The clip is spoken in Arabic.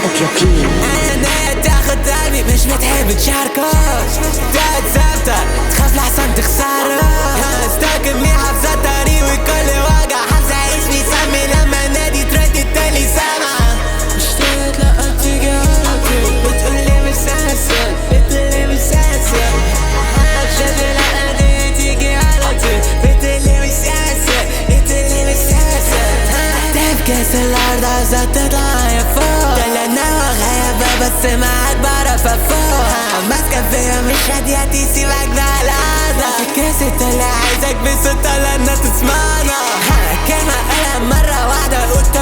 اطلقي. انا تاخد قلبي مش بتحب تشاركه، تقعد ثابتة تخاف لحسن تخسره، استاكل منيحة بسطري وكل وجع حاسة اسمي سامي لما نادي ترد التالي سامعة. اشتقت لقى تيجي على طول بتقولي مسلسل بتقولي مسلسل، اشتقت لقى تيجي على طول بتقولي مسلسل بتقولي مسلسل. تبكي الارض عايزة تطلع يا فوق، دلنا وغيابة بس معاك بعرف افوق، ماسكة فيا مش راضية تسيبك ده الأرض، كاسة اللي عايزك بصوت لنا تسمعنا، كلمة قالها مرة واحدة قلت